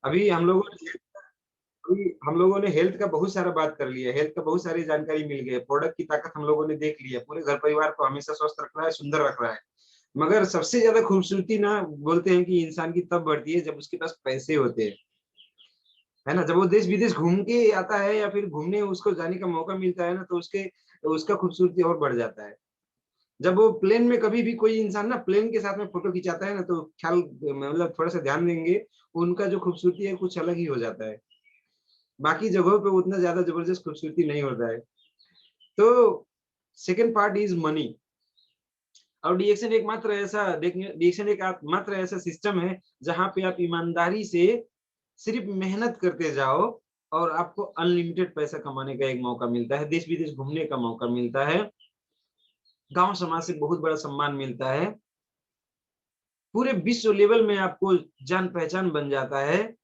अभी हम लोगों ने हेल्थ का बहुत सारा बात कर लिया, हेल्थ का बहुत सारी जानकारी मिल गई है, प्रोडक्ट की ताकत हम लोगों ने देख ली है, पूरे घर परिवार को हमेशा स्वस्थ रख रहा है, सुंदर रख रहा है। मगर सबसे ज़्यादा खूबसूरती ना बोलते हैं कि इंसान की तब बढ़ती है जब उसके पास पैसे होते हैं, है ना? जब वो देश-विदेश घूम के आता है या फिर घूमने उसको जाने का मौका मिलता है ना, तो उसका खूबसूरती और बढ़ जाता है। जब वो प्लेन में कभी भी कोई इंसान ना प्लेन के साथ में फ़ोटो खिंचाता है ना, तो ख्याल मतलब थोड़ा-सा ध्यान देंगे, उनका जो खूबसूरती है कुछ अलग ही हो जाता है। बाकी जगहों पे उतना ज़्यादा ज़बरदस्त खूबसूरती नहीं होता है। तो सेकंड पार्ट इज़ मनी। और डीएक्शन एक मात्र ऐसा सिस्टम है, जहाँ पे आप ईमानदारी से सिर्फ़ मेहनत करते जाओ और आपको अनलिमिटेड पैसा कमाने का एक मौका मिलता है, देश-विदेश घूमने का मौका मिलता है, गाँव समाज से बहुत बड़ा सम्मान मिलता है, पूरे विश्व लेवल में आपको जान-पहचान बन जाता है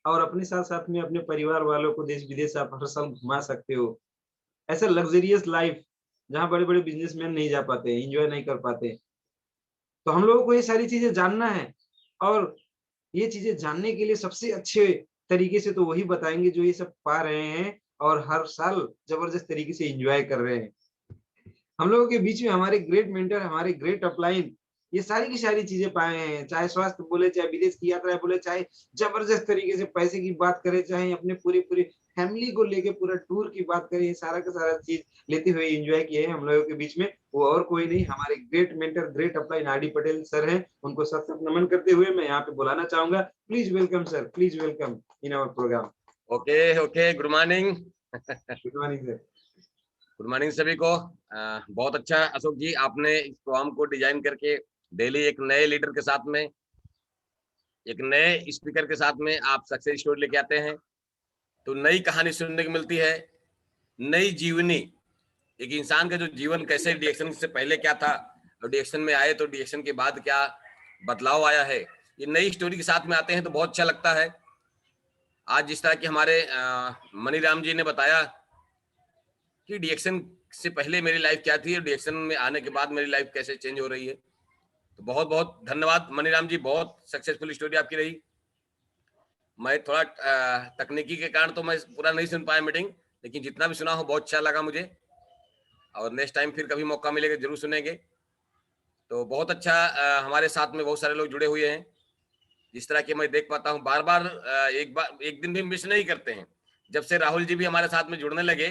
और अपने साथ-साथ में अपने परिवार वालों को देश-विदेश आप हर साल घुमा सकते हो। ऐसा लग्ज़रियस लाइफ़ जहाँ बड़े-बड़े बिज़नेसमैन नहीं जा पाते, एन्जॉय नहीं कर पाते। तो हम लोगों को ये सारी चीज़ें जानना है और ये चीज़ें जानने के लिए सबसे अच्छे तरीके से तो वही बताएँगे जो ये सब पा रहे हैं और हर साल ज़बरदस्त तरीके से एन्जॉय कर रहे हैं। हम लोगों के बीच में हमारे ग्रेट मेंटर, हमारे ग्रेट अपलाइन ये सारी की सारी चीज़ें पाए हैं। चाहे स्वास्थ्य बोले, चाहे विदेश की यात्रा बोले, चाहे ज़बरदस्त तरीके से पैसे की बात करें, चाहे अपने पूरे-पूरे फैमिली को लेके पूरा टूर की बात करें, ये सारा का सारा चीज़ लेते हुए एन्जॉय किए हैं हम लोगों के बीच में। वो और कोई नहीं हमारे great mentor, great upline R D Patel sir हैं। उनको सत-सत नमन करते हुए मैं यहाँ पे बुलाना चाहूँगा। Please welcome sir, please welcome in our program. Okay okay, good morning. Good morning sir. Good morning सभी को। बहुत अच्छा अशोक जी, आपने इस प्रोग्राम को डिजाइन करके डेली एक नए लीडर के साथ में, एक नए स्पीकर के साथ में आप सक्सेस स्टोरी लेके आते हैं, तो नई कहानी सुनने को मिलती है, नई जीवनी। एक इंसान का जो जीवन कैसे डीएक्शन से पहले क्या था और डीएक्शन में आए तो डीएक्शन के बाद क्या बदलाव आया है, ये नई स्टोरी के साथ में आते हैं तो बहुत अच्छा लगता है। आज जिस तरह की हमारे मनीराम जी ने बताया कि डीएक्शन से पहले मेरी लाइफ क्या थी और डीएक्शन में आने के बाद मेरी लाइफ कैसे चेंज हो रही है, तो बहुत बहुत धन्यवाद मनीराम जी, बहुत सक्सेसफुल स्टोरी आपकी रही। मैं थोड़ा तकनीकी के कारण तो मैं पूरा नहीं सुन पाया मीटिंग, लेकिन जितना भी सुना हो बहुत अच्छा लगा मुझे, और नेक्स्ट टाइम फिर कभी मौका मिलेगा जरूर सुनेंगे। तो बहुत अच्छा, हमारे साथ में बहुत सारे लोग जुड़े हुए हैं, जिस तरह की मैं देख पाता हूँ बार बार, एक दिन भी मिस नहीं करते हैं। जब से राहुल जी भी हमारे साथ में जुड़ने लगे,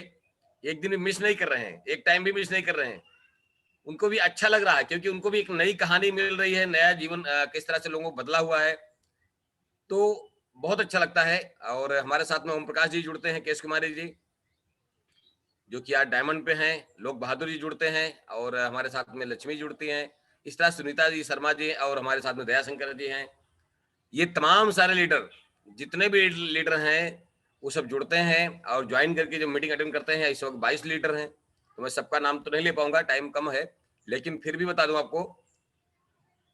एक दिन भी मिस नहीं कर रहे हैं, एक टाइम भी मिस नहीं कर रहे हैं। उनको भी अच्छा लग रहा है क्योंकि उनको भी एक नई कहानी मिल रही है, नया जीवन किस तरह से लोगों को बदला हुआ है, तो बहुत अच्छा लगता है। और हमारे साथ में ओम प्रकाश जी जुड़ते हैं, केश कुमारी जी जो कि आज डायमंड पे हैं, लोक बहादुर जी जुड़ते हैं, और हमारे साथ में लक्ष्मी जुड़ती हैं, इस तरह सुनीता जी शर्मा जी, और हमारे साथ में दयाशंकर जी हैं। ये तमाम सारे लीडर, जितने भी लीडर हैं वो सब जुड़ते हैं और ज्वाइन करके जो मीटिंग अटेंड करते हैं। इस वक्त 22 लीडर हैं, तो मैं सबका नाम तो नहीं ले पाऊंगा, टाइम कम है, लेकिन फिर भी बता दूं आपको,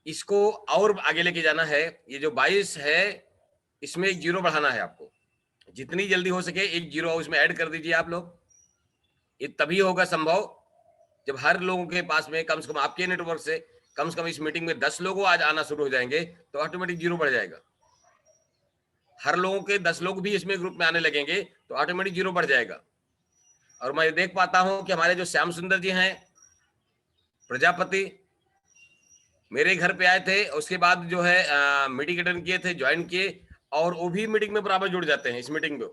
इसको और आगे लेके जाना है। ये जो 22 है, इसमें एक जीरो बढ़ाना है आपको, जितनी जल्दी हो सके एक जीरो इसमें ऐड कर दीजिए आप लोग। ये तभी होगा संभव जब हर लोगों के पास में कम से कम आपके नेटवर्क से कम इस मीटिंग में 10 लोगों आज आना शुरू हो जाएंगे, तो ऑटोमेटिक जीरो बढ़ जाएगा। हर लोगों के 10 लोग भी इसमें ग्रुप में आने लगेंगे तो ऑटोमेटिक जीरो बढ़ जाएगा। और मैं देख पाता हूं कि हमारे जो श्याम सुंदर जी हैं प्रजापति, मेरे घर पे आए थे, उसके बाद जो है मीटिंग अटेंड किए थे, ज्वाइन किए, और वो भी मीटिंग में बराबर जुड़ जाते हैं इस मीटिंग में।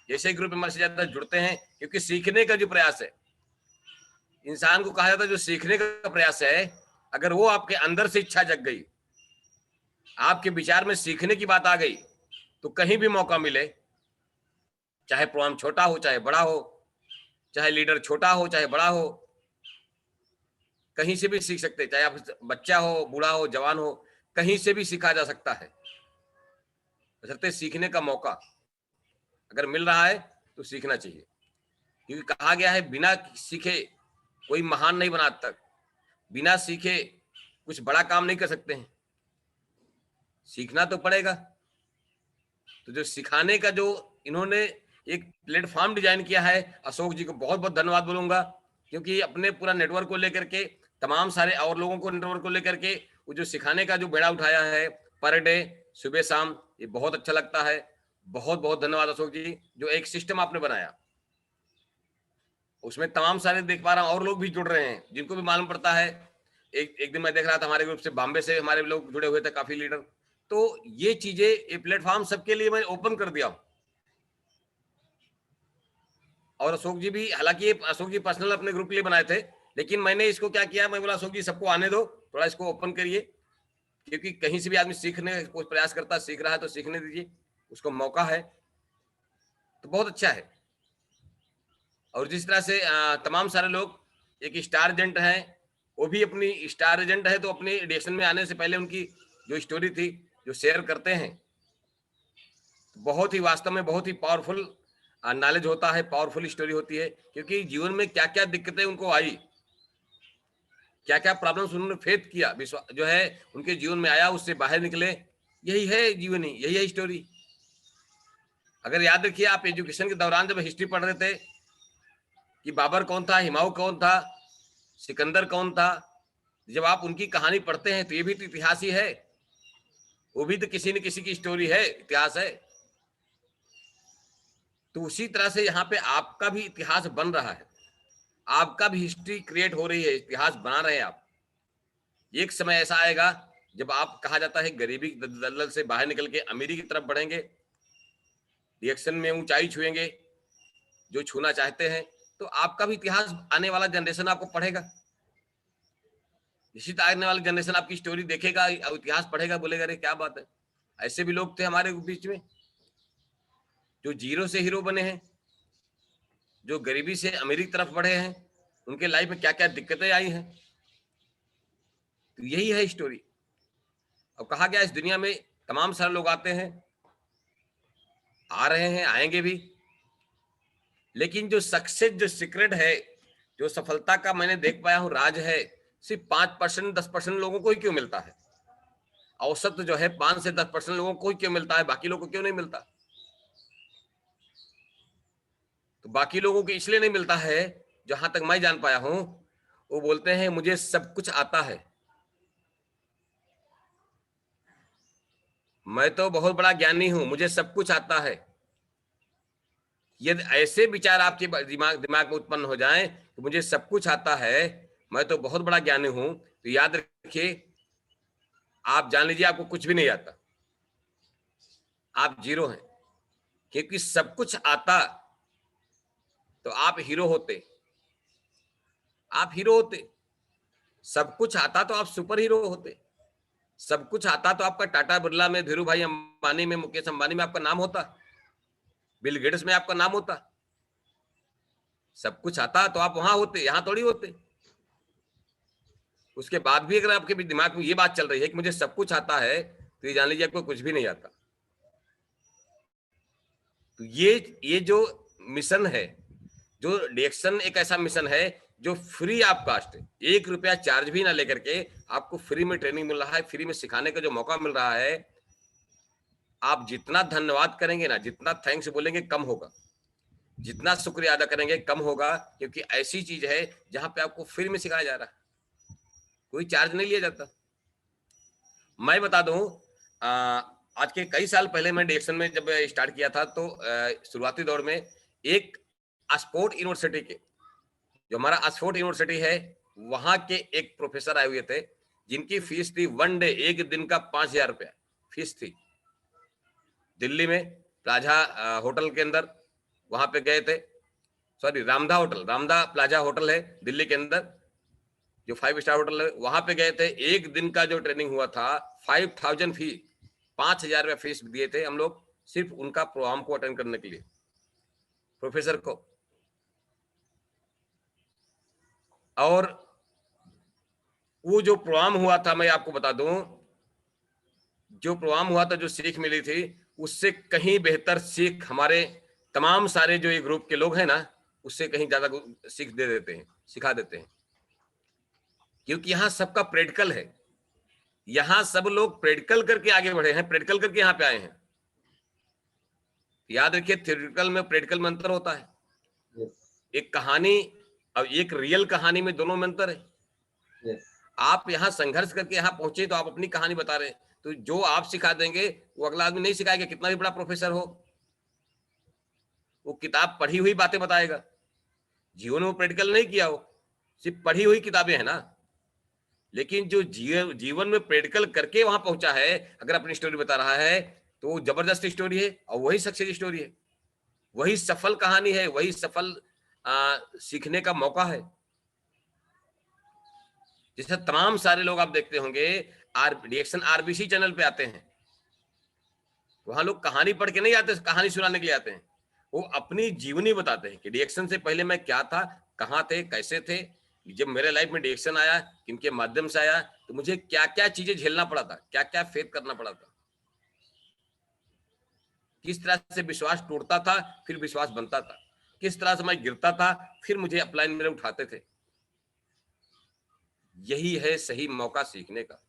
जैसे ग्रुप में हमारे से ज्यादा जुड़ते हैं, क्योंकि सीखने का जो प्रयास है, इंसान को कहा जाता है जो सीखने का प्रयास है, अगर वो आपके अंदर से इच्छा जग गई, आपके विचार में सीखने की बात आ गई, तो कहीं भी मौका मिले, चाहे प्रोग्राम छोटा हो चाहे बड़ा हो, चाहे लीडर छोटा हो चाहे बड़ा हो, कहीं से भी सीख सकते हैं। चाहे आप बच्चा हो, बूढ़ा हो, जवान हो, कहीं से भी सीखा जा सकता है। बशर्ते सीखने का मौका अगर मिल रहा है तो सीखना चाहिए, क्योंकि कहा गया है बिना सीखे कोई महान नहीं बना आज तक, बिना सीखे कुछ बड़ा काम नहीं कर सकते हैं, सीखना तो पड़ेगा। तो जो सिखाने का जो इन्होंने एक प्लेटफॉर्म डिजाइन किया है, अशोक जी को बहुत बहुत धन्यवाद बोलूंगा, क्योंकि अपने पूरा नेटवर्क को लेकर के, तमाम सारे और लोगों को नेटवर्क को लेकर के वो जो सिखाने का जो बेड़ा उठाया है, पर डे सुबह शाम ये बहुत अच्छा लगता है। बहुत बहुत धन्यवाद अशोक जी, जो एक सिस्टम आपने बनाया, उसमें तमाम सारे देख पा रहा हूँ और लोग भी जुड़ रहे हैं जिनको भी मालूम पड़ता है। एक दिन मैं देख रहा था हमारे ग्रुप से बॉम्बे से हमारे लोग जुड़े हुए थे, काफी लीडर। तो ये चीजें, ये प्लेटफॉर्म सबके लिए मैं ओपन कर दिया हूँ। और अशोक जी भी, हालांकि अशोक जी पर्सनल अपने ग्रुप के लिए बनाए थे, लेकिन मैंने इसको क्या किया, मैं बोला अशोक जी सबको आने दो, थोड़ा इसको ओपन करिए, क्योंकि कहीं से भी आदमी सीखने को प्रयास करता है, सीख रहा है तो सीखने दीजिए, उसको मौका है। तो बहुत अच्छा है। और जिस तरह से तमाम सारे लोग, एक स्टार एजेंट हैं, वो भी अपनी स्टार एजेंट है तो अपनी रिएक्शन में आने से पहले उनकी जो स्टोरी थी जो शेयर करते हैं, बहुत ही वास्तव में बहुत ही पावरफुल नॉलेज होता है, पावरफुल स्टोरी होती है। क्योंकि जीवन में क्या क्या दिक्कतें उनको आई, क्या क्या प्रॉब्लम्स उन्होंने फेस किया, जो है उनके जीवन में आया, उससे बाहर निकले, यही है जीवनी, यही है स्टोरी। अगर याद रखिए, आप एजुकेशन के दौरान जब हिस्ट्री पढ़ रहे थे कि बाबर कौन था, हुमायूं कौन था, सिकंदर कौन था, जब आप उनकी कहानी पढ़ते हैं तो ये भी तो इतिहास ही है, वो भी तो किसी न किसी की स्टोरी है, इतिहास है। तो उसी तरह से यहाँ पे आपका भी इतिहास बन रहा है, आपका भी हिस्ट्री क्रिएट हो रही है, इतिहास बना रहे हैं आप। एक समय ऐसा आएगा जब आप, कहा जाता है, गरीबी दलदल से बाहर निकल के अमीरी की तरफ बढ़ेंगे, रिएक्शन में ऊंचाई छुएंगे जो छूना चाहते हैं, तो आपका भी इतिहास आने वाला जनरेशन आपको पढ़ेगा। निश्चित आने वाला जनरेशन आपकी स्टोरी देखेगा, इतिहास पढ़ेगा, बोलेगा अरे क्या बात है, ऐसे भी लोग थे हमारे बीच में जो जीरो से हीरो बने हैं, जो गरीबी से अमीरी की तरफ बढ़े हैं, उनके लाइफ में क्या क्या दिक्कतें आई हैं। तो यही है स्टोरी। अब कहा गया इस दुनिया में तमाम सारे लोग आते हैं, आ रहे हैं, आएंगे भी, लेकिन जो सक्सेस, जो सीक्रेट है, जो सफलता का मैंने देख पाया हूं राज है, सिर्फ 5% 10% लोगों को ही क्यों मिलता है। औसत जो है 5 से 10% लोगों को ही क्यों मिलता है, बाकी लोगों को क्यों नहीं मिलता। तो बाकी लोगों को इसलिए नहीं मिलता है, जहां तक मैं जान पाया हूं, वो बोलते हैं मुझे सब कुछ आता है, मैं तो बहुत बड़ा ज्ञानी हूं, मुझे सब कुछ आता है। यदि ऐसे विचार आपके दिमाग में उत्पन्न हो जाएं कि मुझे सब कुछ आता है, मैं तो बहुत बड़ा ज्ञानी हूं, तो याद रखिए, आप जान लीजिए आपको कुछ भी नहीं आता, आप जीरो हैं। क्योंकि सब कुछ आता तो आप हीरो होते, आप हीरो होते। सब कुछ आता तो आप सुपर हीरो होते। सब कुछ आता तो आपका टाटा बिरला में, धीरू भाई अंबानी में, मुकेश अंबानी में आपका नाम होता, बिल गेट्स में आपका नाम होता। सब कुछ आता तो आप वहां होते, यहां थोड़ी होते। उसके बाद भी अगर आपके भी दिमाग में ये बात चल रही है कि मुझे सब कुछ आता है, तो ये जान लीजिए आपको कुछ भी नहीं आता। तो ये जो मिशन है, जो डिएक्शन एक ऐसा मिशन है जो फ्री ऑफ कास्ट, 1 रुपया चार्ज भी ना लेकर के आपको फ्री में ट्रेनिंग मिल रहा है, फ्री में सिखाने का जो मौका मिल रहा है। आप जितना धन्यवाद करेंगे ना, जितना थैंक्स बोलेंगे कम होगा, जितना शुक्रिया अदा करेंगे कम होगा। क्योंकि ऐसी चीज है जहां पे आपको फ्री में सिखाया जा रहा है, कोई चार्ज नहीं लिया जाता। मैं बता दूं, आज के कई साल पहले मैं डिएक्शन में जब स्टार्ट किया था, तो शुरुआती दौर में एक ऑक्सफोर्ड यूनिवर्सिटी के, जो हमारा ऑक्सफोर्ड यूनिवर्सिटी है, वहां के एक प्रोफेसर आए हुए थे, जिनकी फीस थी 1 डे, एक दिन का 5,000 रुपया फीस थी। दिल्ली में प्लाजा होटल के अंदर, वहां पे गए थे, सॉरी रामदा होटल, रामदा प्लाजा होटल है दिल्ली के अंदर, जो 5 स्टार होटल है, वहां पे गए थे। एक दिन का जो ट्रेनिंग हुआ था, 5,000 फी, 5,000 रुपया फीस दिए थे हम लोग, सिर्फ उनका प्रोग्राम को अटेंड करने के लिए, प्रोफेसर को। और वो जो प्रोग्राम हुआ था, मैं आपको बता दूं, जो प्रोग्राम हुआ था, जो सीख मिली थी, उससे कहीं बेहतर सीख हमारे तमाम सारे जो ये ग्रुप के लोग हैं ना, उससे कहीं ज्यादा सीख दे देते हैं, सिखा देते हैं। क्योंकि यहाँ सबका प्रैक्टिकल है, यहाँ सब लोग प्रैक्टिकल करके आगे बढ़े हैं, प्रैक्टिकल करके यहाँ पे आए हैं। याद रखिए, थ्योरेटिकल में प्रैक्टिकल में अंतर होता है। Yes. एक कहानी और एक रियल कहानी में दोनों में अंतर है। Yes. आप यहाँ संघर्ष करके यहाँ पहुंचे तो आप अपनी कहानी बता रहे हैं, तो जो आप सिखा देंगे वो अगला आदमी नहीं सिखाएगा, कितना भी बड़ा प्रोफेसर हो। वो किताब पढ़ी हुई बातें बताएगा, जीवन में प्रैक्टिकल नहीं किया हो, सिर्फ पढ़ी हुई किताबें हैं ना। लेकिन जो जीवन में प्रैक्टिकल करके वहां पहुंचा है, अगर अपनी स्टोरी बता रहा है, तो वो जबरदस्त स्टोरी है और वही सक्सेस स्टोरी है, वही सफल कहानी है, वही सफल सीखने का मौका है। जैसे तमाम सारे लोग आप देखते होंगे रिएक्शन आरबीसी चैनल पे आते हैं, वहां लोग कहानी पढ़ के नहीं आते, कहानी सुनाने के लिए आते हैं। वो अपनी जीवनी बताते हैं कि रिएक्शन से पहले मैं क्या था, कहाँ थे, कैसे थे, जब मेरे लाइफ में रिएक्शन आया, किनके माध्यम से आया, तो मुझे क्या क्या चीजें झेलना पड़ा था, क्या क्या फेस करना पड़ा था, किस तरह से विश्वास टूटता था फिर विश्वास बनता था, किस तरह से मैं गिरता था फिर मुझे अपलाइन मेरे उठाते थे। यही है सही मौका सीखने का।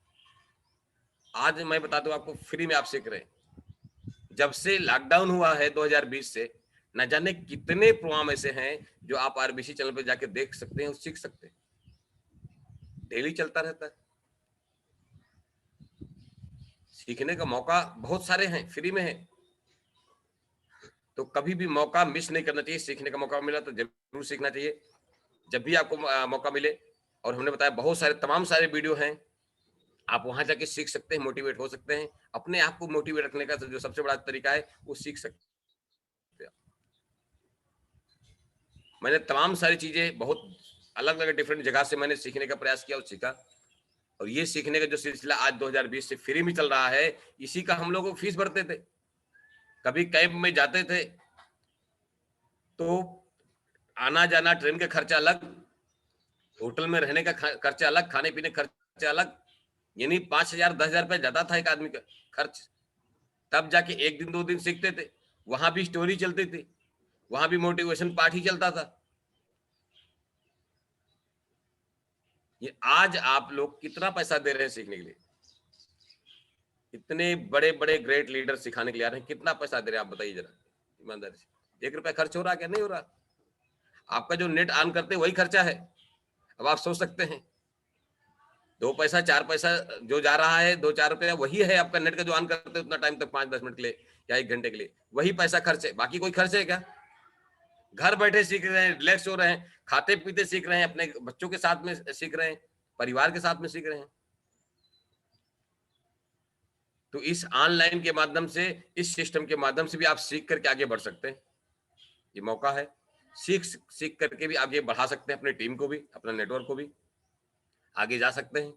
आज मैं बता दूं आपको, फ्री में आप सीख रहे हैं। जब से लॉकडाउन हुआ है 2020 से, न जाने कितने प्रोग्राम ऐसे हैं जो आप आरबीसी चैनल पे जाके देख सकते हैं और सीख सकते हैं। डेली चलता रहता है। सीखने का मौका बहुत सारे हैं, फ्री में है, तो कभी भी मौका मिस नहीं करना चाहिए। सीखने का मौका मिला तो जरूर सीखना चाहिए, जब भी आपको मौका मिले। और हमने बताया बहुत सारे तमाम सारे वीडियो हैं, आप वहां जाके सीख सकते हैं, मोटिवेट हो सकते हैं। अपने आप को मोटिवेट रखने का जो सबसे बड़ा तरीका है वो सीख सकते हैं। मैंने तमाम सारी चीजें बहुत अलग अलग डिफरेंट जगह से मैंने सीखने का प्रयास किया और सीखा। और ये सीखने का जो सिलसिला आज 2020 से फ्री में चल रहा है, इसी का हम लोग फीस भरते थे। कभी कैंप में जाते थे तो आना जाना, ट्रेन का खर्चा अलग, होटल में रहने का खर्चा अलग, खाने पीने का खर्चा अलग, यानी 5,000 10,000 रुपये जाता था एक आदमी का खर्च। तब जाके एक दिन 2 दिन सीखते थे, वहां भी स्टोरी चलती थी, वहां भी मोटिवेशन पार्ट ही चलता था। ये आज आप लोग कितना पैसा दे रहे हैं सीखने के लिए? इतने बड़े बड़े ग्रेट लीडर सिखाने के लिए आ रहे हैं, कितना पैसा दे रहे हैं आप बताइए जरा ईमानदारी से। 1 रुपया खर्च हो रहा है क्या? नहीं हो रहा। आपका जो नेट ऑन करते वही खर्चा है। अब आप सोच सकते हैं, 2 पैसा 4 पैसा जो जा रहा है, 2-4 रुपया वही है आपका नेट का जो ऑन करते उतना टाइम तक, 5-10 मिनट के लिए या 1 घंटे के लिए, वही पैसा खर्च है। बाकी कोई खर्च है क्या? घर बैठे सीख रहे हैं, रिलैक्स हो रहे हैं, खाते पीते सीख रहे हैं, अपने बच्चों के साथ में सीख रहे हैं, परिवार के साथ में सीख रहे हैं। तो इस ऑनलाइन के माध्यम से, इस सिस्टम के माध्यम से भी आप सीख करके आगे बढ़ सकते हैं। ये मौका है, सीख करके भी आगे बढ़ा सकते हैं अपनी टीम को भी, अपने नेटवर्क को भी, आगे जा सकते हैं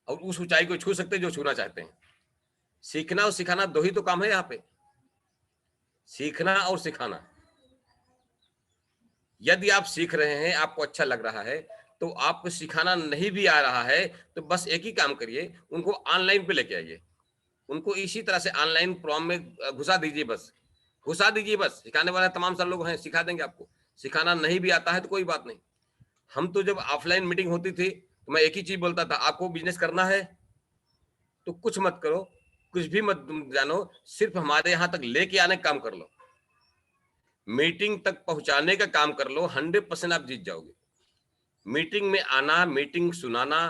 और उस ऊंचाई को छू सकते हैं जो छूना चाहते हैं। सीखना और सिखाना 2 ही तो काम है यहाँ पे, सीखना और सिखाना। यदि आप सीख रहे हैं, आपको अच्छा लग रहा है, तो आपको सिखाना नहीं भी आ रहा है, तो बस एक ही काम करिए, उनको ऑनलाइन पे लेके आइए। उनको इसी तरह से ऑनलाइन प्रोग्राम में घुसा दीजिए, बस घुसा दीजिए। बस सिखाने वाले तमाम सारे लोग हैं, सिखा देंगे आपको। सिखाना नहीं भी आता है तो कोई बात नहीं। हम तो जब ऑफलाइन मीटिंग होती थी तो मैं एक ही चीज बोलता था, आपको बिजनेस करना है तो कुछ मत करो, कुछ भी मत जानो, सिर्फ हमारे यहाँ तक लेके आने का काम कर लो, मीटिंग तक पहुंचाने का काम कर लो, 100% आप जीत जाओगे। मीटिंग में आना, मीटिंग सुनाना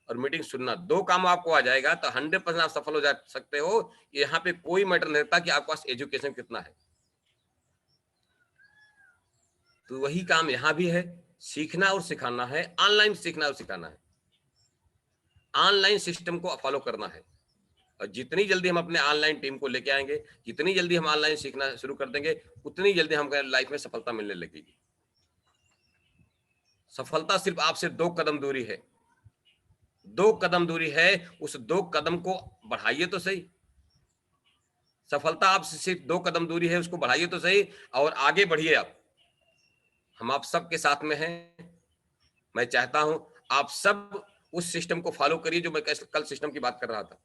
और मीटिंग सुनना, 2 काम आपको आ जाएगा तो 100% आप सफल हो जा सकते हो। यहाँ पे कोई मैटर नहीं रहता कि आपके पास एजुकेशन कितना है। तो वही काम यहाँ भी है, सीखना और सिखाना है, ऑनलाइन सीखना और सिखाना है, ऑनलाइन सिस्टम को फॉलो करना है। और जितनी जल्दी हम अपने ऑनलाइन टीम को लेके आएंगे, जितनी जल्दी हम ऑनलाइन सीखना शुरू कर देंगे, उतनी जल्दी हमको लाइफ में सफलता मिलने लगेगी। सफलता सिर्फ आपसे 2 कदम दूरी है, 2 कदम दूरी है, उस 2 कदम को बढ़ाइए तो सही। सफलता आपसे सिर्फ 2 कदम दूरी है, उसको बढ़ाइए तो सही और आगे बढ़िए आप। हम आप सबके साथ में हैं। मैं चाहता हूं आप सब उस सिस्टम को फॉलो करिए जो मैं कल सिस्टम की बात कर रहा था।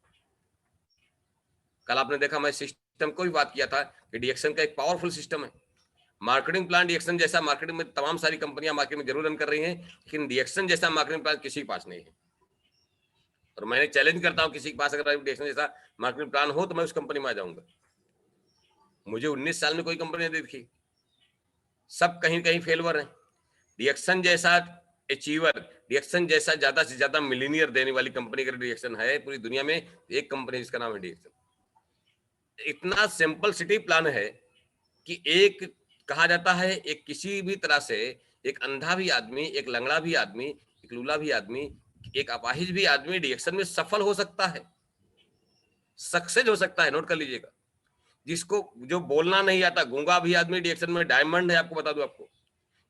कल आपने देखा मैं सिस्टम को भी बात किया था कि डीएक्शन का एक पावरफुल सिस्टम है। मार्केटिंग प्लान डीएक्शन जैसा मार्केटिंग में तमाम सारी कंपनियां मार्केट में जरूर रन कर रही हैं, लेकिन डीएक्शन जैसा मार्केटिंग प्लान किसी के पास नहीं है। और मैंने चैलेंज करता हूं, किसी के पास अगर डीएक्शन जैसा मार्केटिंग प्लान हो तो मैं उस कंपनी में आ जाऊंगा। मुझे 19 साल में कोई कंपनी नहीं देखी, सब कहीं कहीं फेलवर है। डीएक्शन जैसा अचीवर डिएक्शन जैसा ज्यादा से ज्यादा मिलीनियर देने वाली कंपनी का डिएक्शन है पूरी दुनिया में, एक कंपनी है जिसका नाम है डिएक्शन। इतना सिंपल सिटी प्लान है कि एक कहा जाता है एक किसी भी तरह से एक अंधा भी आदमी, एक लंगड़ा भी आदमी, एक लूला भी आदमी, एक अपाहिज भी आदमी डिएक्शन में सफल हो सकता है, सक्सेस हो सकता है। नोट कर लीजिएगा। जिसको जो बोलना नहीं आता, गूंगा भी आदमी डिएक्शन में डायमंड है, आपको बता दूं आपको।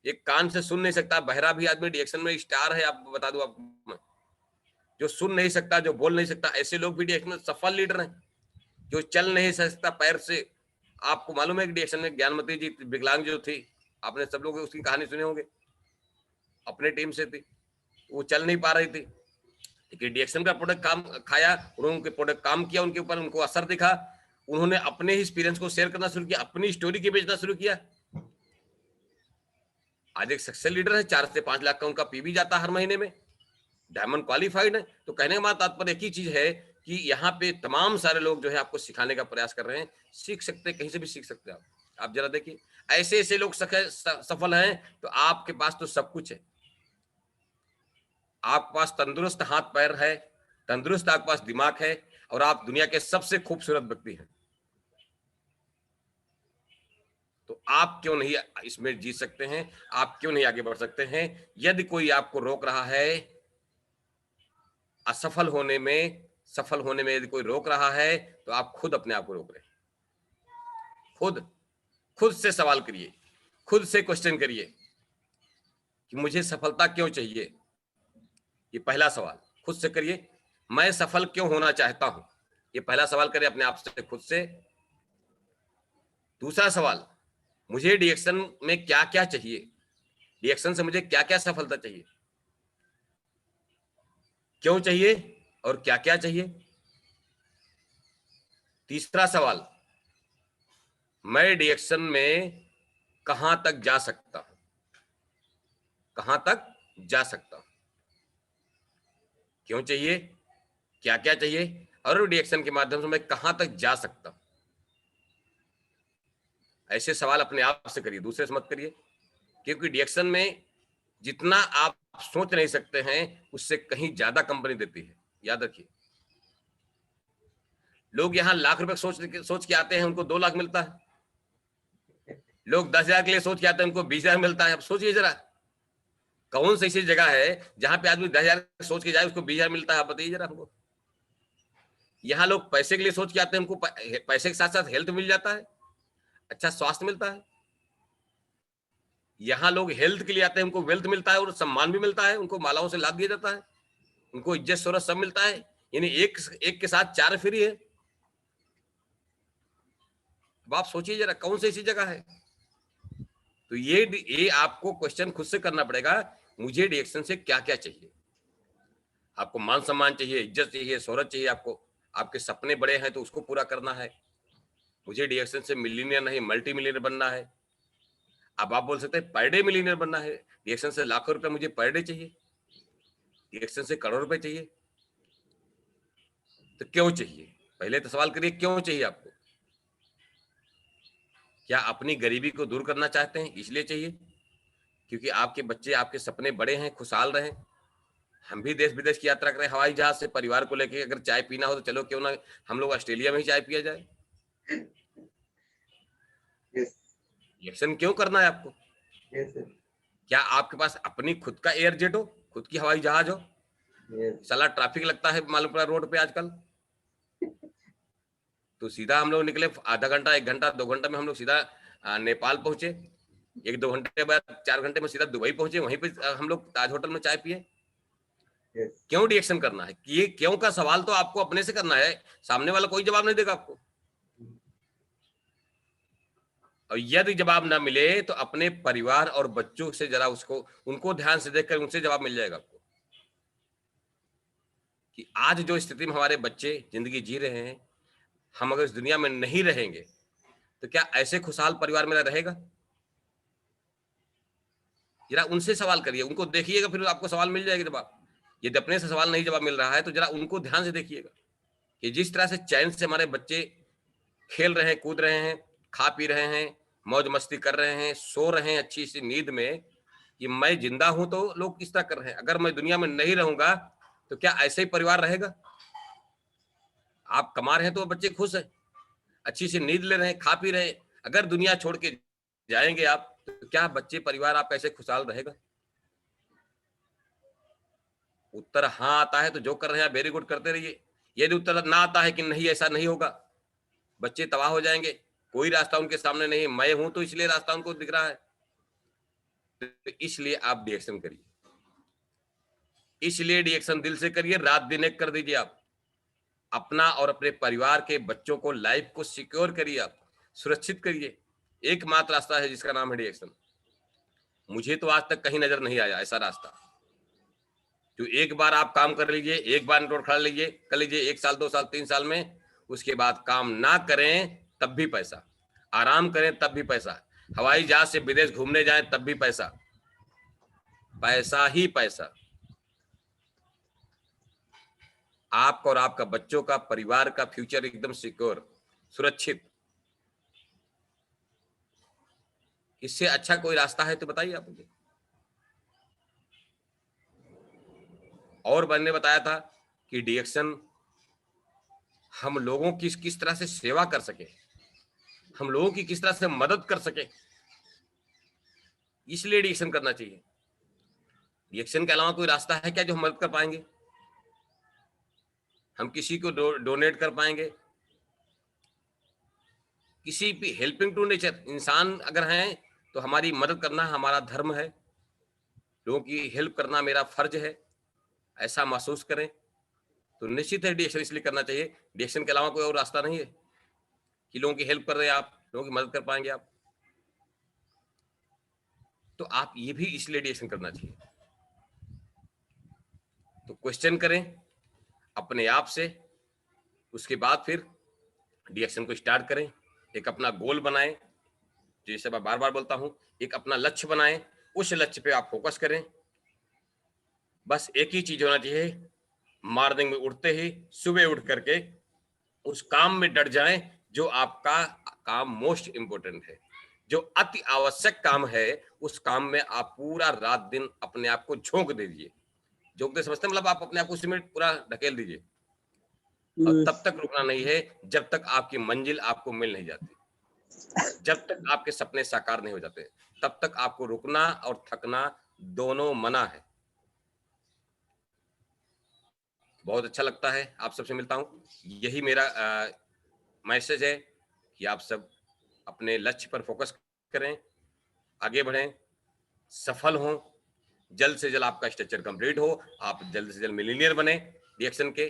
एक कान से सुन नहीं सकता बहरा भी आदमी डिएक्शन में स्टार है, आपको बता दूं आपको। जो सुन नहीं सकता, जो बोल नहीं सकता, ऐसे लोग भी डिएक्शन में सफल लीडर हैं। जो चल नहीं सकता पैर से, आपको मालूम है कि डिएक्शन में ज्ञानमती जी विकलांग जो थी, आपने सब लोग उसकी कहानी सुने होंगे, अपने टीम से थी, वो चल नहीं पा रही थी, लेकिन डिएक्शन का प्रोडक्ट काम खाया, उन्होंने प्रोडक्ट काम किया उनके ऊपर, उनको असर दिखा, उन्होंने अपने ही एक्सपीरियंस को शेयर करना शुरू किया, अपनी स्टोरी की बेचना शुरू किया। आज एक सक्सेस लीडर है, 4 से 5 लाख का उनका पीवी जाता है हर महीने में, डायमंड क्वालिफाइड है। तो कहने का मतलब तात्पर्य एक ही चीज है कि यहाँ पे तमाम सारे लोग जो है आपको सिखाने का प्रयास कर रहे हैं। सीख सकते हैं, कहीं से भी सीख सकते हैं आप जरा देखिए, ऐसे ऐसे लोग सफल हैं, तो आपके पास तो सब कुछ है। आपके पास तंदुरुस्त हाथ पैर है, तंदुरुस्त आपके पास दिमाग है, और आप दुनिया के सबसे खूबसूरत व्यक्ति हैं। तो आप क्यों नहीं इसमें जीत सकते हैं? आप क्यों नहीं आगे बढ़ सकते हैं? यदि कोई आपको रोक रहा है असफल होने में, सफल होने में यदि कोई रोक रहा है, तो आप खुद अपने आप को रोक रहे हैं। खुद से सवाल करिए, खुद से क्वेश्चन करिए कि मुझे सफलता क्यों चाहिए। ये पहला सवाल खुद से करिए। मैं सफल क्यों होना चाहता हूं, ये पहला सवाल करिए अपने आप से, खुद से। दूसरा सवाल, मुझे डिएक्शन में क्या क्या चाहिए, डिएक्शन से मुझे क्या क्या सफलता चाहिए, क्यों चाहिए और क्या क्या चाहिए। तीसरा सवाल, मैं डिएक्शन में कहां तक जा सकता हूं, कहां तक जा सकता हूं, क्यों चाहिए, क्या क्या चाहिए, और डिएक्शन के माध्यम से मैं कहां तक जा सकता हूं। ऐसे सवाल अपने आप से करिए, दूसरे से मत करिए, क्योंकि डिएक्शन में जितना आप सोच नहीं सकते हैं उससे कहीं ज्यादा कंपनी देती है, याद रखिए। लोग यहाँ लाख रुपए सोच के आते हैं, उनको 2 लाख मिलता है। लोग 10,000 के लिए सोच के आते हैं, उनको 20,000 मिलता है। अब सोचिए जरा, कौन सी ऐसी जगह है जहां पे आदमी 10,000 सोच के जाए, उसको 20,000 मिलता है? आप बताइए जरा हमको। यहाँ लोग पैसे के लिए सोच के आते हैं, उनको पैसे के साथ साथ हेल्थ मिल जाता है, अच्छा स्वास्थ्य मिलता है। यहाँ लोग हेल्थ के लिए आते हैं, उनको वेल्थ मिलता है और सम्मान भी मिलता है, उनको मालाओं से लाद दिया जाता है, उनको इज्जत शोहरत सब मिलता है। यानी एक के साथ 4 फ्री है। अब आप सोचिए जरा, कौन सी ऐसी जगह है? तो ये आपको क्वेश्चन खुद से करना पड़ेगा, मुझे डिएक्शन से क्या क्या चाहिए। आपको मान सम्मान चाहिए, इज्जत चाहिए, शोहरत चाहिए, आपको आपके सपने बड़े हैं तो उसको पूरा करना है। मुझे डिएक्शन से मिलीनियर नहीं मल्टी मिलीनियर बनना है। अब आप बोल सकते हैं पर डे मिलीनियर बनना है, डिएक्शन से लाखों रुपए मुझे पर डे चाहिए, डिएक्शन से करोड़ रुपए चाहिए। तो क्यों चाहिए? पहले तो सवाल करिए, क्यों चाहिए आपको? क्या अपनी गरीबी को दूर करना चाहते हैं इसलिए चाहिए? क्योंकि आपके बच्चे, आपके सपने बड़े हैं, खुशहाल रहें। हम भी देश विदेश की यात्रा करें हवाई जहाज से, परिवार को लेके। अगर चाय पीना हो तो चलो, क्यों ना हम लोग ऑस्ट्रेलिया में ही चाय पिया जाए। डिएक्शन क्यों करना है आपको? क्या आपके पास अपनी खुद का एयर जेट हो, खुद की हवाई जहाज हो? साला ट्रैफिक लगता है मालूम पड़ा रोड पे आजकल, तो सीधा हम लोग निकले, आधा घंटा 1 घंटा 2 घंटा में हम लोग सीधा नेपाल पहुंचे, 1-2 घंटे बाद 4 घंटे में सीधा दुबई पहुंचे, वहीं पे हम लोग ताज होटल में चाय पिए। क्यों डिएक्शन करना है? ये क्यों का सवाल तो आपको अपने से करना है, सामने वाला कोई जवाब नहीं देगा आपको। और यदि जवाब ना मिले तो अपने परिवार और बच्चों से जरा उनको ध्यान से देखकर उनसे जवाब मिल जाएगा आपको कि आज जो स्थिति में हमारे बच्चे जिंदगी जी रहे हैं, हम अगर इस दुनिया में नहीं रहेंगे तो क्या ऐसे खुशहाल परिवार मेरा रहेगा? जरा उनसे सवाल करिए, उनको देखिएगा, फिर आपको सवाल मिल जाएगा जवाब। यदि अपने से सवाल नहीं जवाब मिल रहा है तो जरा उनको ध्यान से देखिएगा कि जिस तरह से चैन से हमारे बच्चे खेल रहे हैं, कूद रहे हैं, खा पी रहे हैं, मौज मस्ती कर रहे हैं, सो रहे हैं अच्छी सी नींद में, कि मैं जिंदा हूं तो लोग किस तरह कर रहे हैं, अगर मैं दुनिया में नहीं रहूंगा तो क्या ऐसे ही परिवार रहेगा? आप कमा रहे हैं तो बच्चे खुश हैं, अच्छी सी नींद ले रहे हैं, खा पी रहे हैं, अगर दुनिया छोड़ के जाएंगे आप तो क्या बच्चे परिवार आप ऐसे खुशहाल रहेगा? उत्तर हाँ आता है तो जो कर रहे हैं वेरी गुड करते रहिए। यदि उत्तर ना आता है कि नहीं ऐसा नहीं होगा, बच्चे तबाह हो जाएंगे, कोई रास्ता उनके सामने नहीं है, मैं हूं तो इसलिए रास्ता उनको दिख रहा है, तो इसलिए आप डिएक्शन करिए, इसलिए डिएक्शन दिल से करिए, रात दिन एक कर दीजिए आप, अपना और अपने परिवार के बच्चों को, लाइफ को सिक्योर करिए, आप सुरक्षित करिए। एकमात्र रास्ता है जिसका नाम है डिएक्शन। मुझे तो आज तक कहीं नजर नहीं आया ऐसा रास्ता। तो एक बार आप काम कर लीजिए, एक बार रोड खड़ा लीजिए, कर लीजिए 1 साल 2 साल 3 साल में, उसके बाद काम ना करें तब भी पैसा, आराम करें तब भी पैसा, हवाई जहाज से विदेश घूमने जाएं तब भी पैसा, पैसा ही पैसा। आपका और आपका बच्चों का, परिवार का फ्यूचर एकदम सिक्योर, सुरक्षित। इससे अच्छा कोई रास्ता है तो बताइए आप मुझे। और मैंने बताया था कि डिएक्शन हम लोगों की किस तरह से सेवा कर सके, हम लोगों की किस तरह से मदद कर सके, इसलिए डिएक्शन करना चाहिए। डिएक्शन के अलावा कोई रास्ता है क्या जो हम मदद कर पाएंगे? हम किसी को डोनेट कर पाएंगे? किसी भी हेल्पिंग टू नेचर, इंसान अगर हैं तो हमारी मदद करना हमारा धर्म है, लोगों की हेल्प करना मेरा फर्ज है, ऐसा महसूस करें तो निश्चित है डिएक्शन इसलिए करना चाहिए। डिएक्शन के अलावा कोई और रास्ता नहीं है कि लोगों की हेल्प कर रहे हैं आप, लोगों की मदद कर पाएंगे आप, तो आप ये भी इसलिए डिएक्शन करना चाहिए। तो क्वेश्चन करें अपने आप से, उसके बाद फिर डिएक्शन को स्टार्ट करें। एक अपना गोल बनाएं, जैसे मैं बार बार बोलता हूं, एक अपना लक्ष्य बनाएं, उस लक्ष्य पे आप फोकस करें। बस एक ही चीज होना चाहिए, मॉर्निंग में उठते ही सुबह उठ करके उस काम में डट जाएं जो आपका काम मोस्ट इंपोर्टेंट है, जो अति आवश्यक काम है, उस काम में आप पूरा रात दिन अपने आप को झोंक दीजिए। झोंक दे समझते मतलब आप अपने आप को उसमें पूरा ढकेल दीजिए, और तब तक रुकना नहीं है जब तक आपकी मंजिल आपको मिल नहीं जाती, जब तक आपके सपने साकार नहीं हो जाते, तब तक आपको रुकना और थकना दोनों मना है। बहुत अच्छा लगता है आप सबसे मिलता हूं, यही मेरा मैसेज है कि आप सब अपने लक्ष्य पर फोकस करें, आगे बढ़ें, सफल हों, जल्द से जल्द आपका स्ट्रक्चर कंप्लीट हो, आप जल्द से जल्द मिलीनियर बने डिएक्शन के।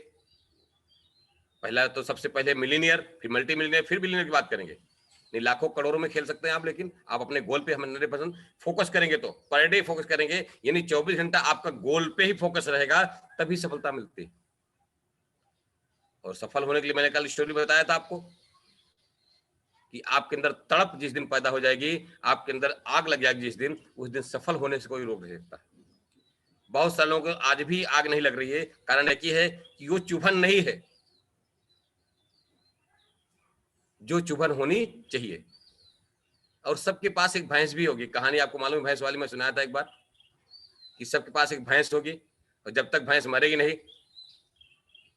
पहला तो सबसे पहले मिलीनियर, फिर मल्टी मिलीनियर, फिर बिलियनियर की बात करेंगे। नहीं लाखों करोड़ों में खेल सकते हैं आप, लेकिन आप अपने गोल पे 100% फोकस करेंगे तो पर डे फोकस करेंगे, यानी 24 घंटा आपका गोल पे ही फोकस रहेगा, तभी सफलता मिलती है। और सफल होने के लिए मैंने कल स्टोरी बताया था आपको कि आपके अंदर तड़प जिस दिन पैदा हो जाएगी, आपके अंदर आग लग जाएगी जिस दिन, उस दिन सफल होने से कोई रोक नहीं सकता। बहुत सारे लोगों को आज भी आग नहीं लग रही है, कारण एक ही है कि वो चुभन नहीं है जो चुभन होनी चाहिए। और सबके पास एक भैंस भी होगी, कहानी आपको मालूम है भैंस वाली, मैं सुनाया था एक बार कि सबके पास एक भैंस होगी, और जब तक भैंस मरेगी नहीं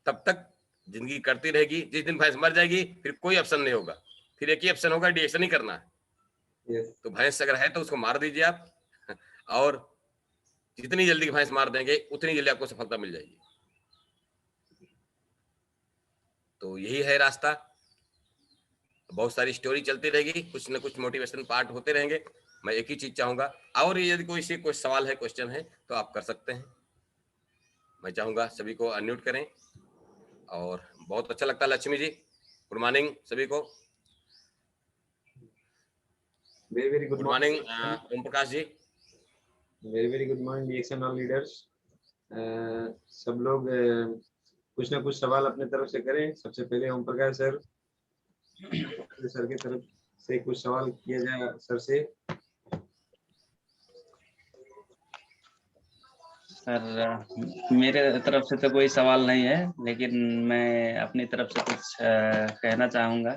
तब तक जिंदगी करती रहेगी। जिस दिन भैंस मर जाएगी फिर कोई ऑप्शन नहीं होगा, फिर एक ही ऑप्शन होगा, डिएक्शन ही करना है। तो भैंस अगर है तो उसको मार दीजिए आप, और जितनी जल्दी भैंस मार देंगे उतनी जल्दी आपको सफलता मिल जाएगी। तो यही है रास्ता। बहुत सारी स्टोरी चलती रहेगी, कुछ ना कुछ मोटिवेशन पार्ट होते रहेंगे। मैं एक ही चीज चाहूंगा, और यदि कोई सवाल है, क्वेश्चन है तो आप कर सकते हैं। मैं चाहूंगा सभी को अनम्यूट करें। और बहुत अच्छा लगता है लक्ष्मी जी, गुड मॉर्निंग सभी को। Very good morning Om Prakash ji. Very good morning the action all leaders. सब लोग कुछ ना कुछ सवाल अपने तरफ से करें। सबसे पहले ओम प्रकाश सर की तरफ से कुछ सवाल किया जाए सर से। सर मेरे तरफ से तो कोई सवाल नहीं है, लेकिन मैं अपनी तरफ से कुछ कहना चाहूँगा।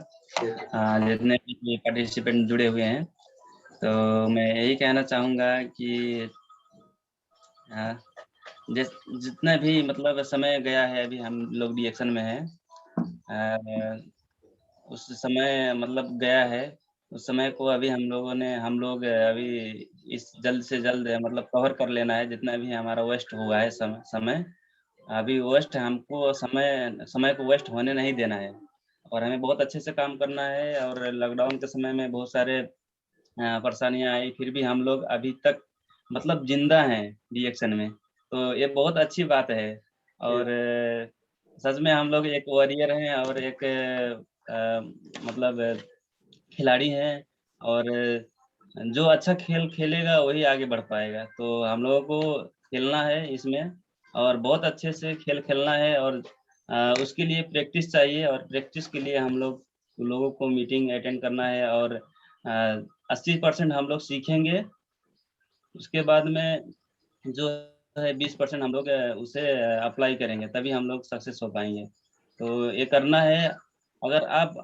जितने भी पार्टिसिपेंट जुड़े हुए हैं, तो मैं यही कहना चाहूँगा कि जितना भी मतलब समय गया है, अभी हम लोग रिएक्शन में हैं, उस समय मतलब गया है, उस समय को अभी हम लोग अभी इस जल्द से जल्द मतलब कवर कर लेना है। जितना भी हमारा वेस्ट हुआ है समय अभी वेस्ट हमको समय को वेस्ट होने नहीं देना है और हमें बहुत अच्छे से काम करना है। और लॉकडाउन के समय में बहुत सारे परेशानियां आई, फिर भी हम लोग अभी तक मतलब जिंदा हैं रिएक्शन में, तो ये बहुत अच्छी बात है। और सच में हम लोग एक वॉरियर हैं और एक मतलब खिलाड़ी हैं, और जो अच्छा खेल खेलेगा वही आगे बढ़ पाएगा। तो हम लोगों को खेलना है इसमें और बहुत अच्छे से खेल खेलना है, और उसके लिए प्रैक्टिस चाहिए, और प्रैक्टिस के लिए हम लोगों को मीटिंग अटेंड करना है, और 80% हम लोग सीखेंगे, उसके बाद में जो है 20% हम लोग उसे अप्लाई करेंगे, तभी हम लोग सक्सेस हो पाएंगे। तो ये करना है। अगर आप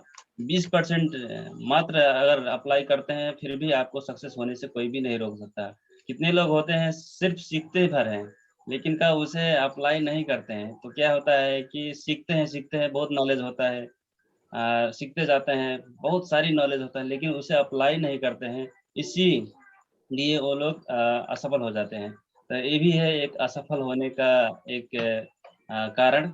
20% मात्र अगर अप्लाई करते हैं, फिर भी आपको सक्सेस होने से कोई भी नहीं रोक सकता। कितने लोग होते हैं सिर्फ सीखते भर हैं, लेकिन का उसे अप्लाई नहीं करते हैं। तो क्या होता है कि सीखते हैं, बहुत नॉलेज होता है, सीखते जाते हैं, बहुत सारी नॉलेज होता है, लेकिन उसे अप्लाई नहीं करते हैं, इसी लिए वो लोग असफल हो जाते हैं। तो ये भी है एक असफल होने का एक कारण।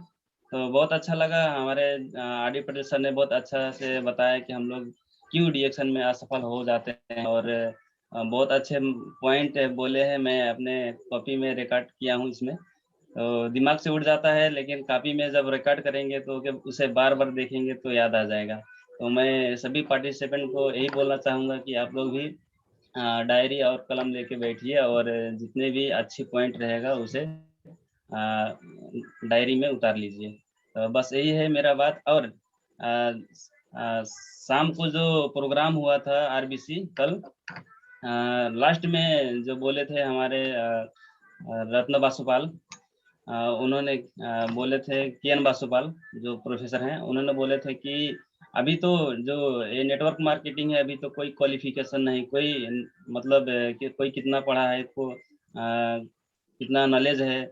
तो बहुत अच्छा लगा, हमारे आर.डी. पटेल सर ने बहुत अच्छा से बताया कि हम लोग क्यों रिएक्शन में असफल हो जाते हैं, और बहुत अच्छे पॉइंट बोले हैं, मैं अपने कॉपी में रिकॉर्ड किया हूँ इसमें। तो दिमाग से उड़ जाता है, लेकिन कॉपी में जब रिकॉर्ड करेंगे तो उसे बार बार देखेंगे तो याद आ जाएगा। तो मैं सभी पार्टिसिपेंट को यही बोलना चाहूँगा कि आप लोग भी डायरी और कलम लेके बैठिए, और जितने भी अच्छी पॉइंट रहेगा उसे डायरी में उतार लीजिए। तो बस यही है मेरा बात। और शाम को जो प्रोग्राम हुआ था आरबीसी कल, लास्ट में जो बोले थे हमारे रत्न बासुपाल, उन्होंने बोले थे, के.एन. बासुपाल जो प्रोफेसर हैं, उन्होंने बोले थे कि अभी तो जो ये नेटवर्क मार्केटिंग है, अभी तो कोई क्वालिफिकेशन नहीं, कोई मतलब कि कोई कितना पढ़ा है, को कितना नॉलेज है,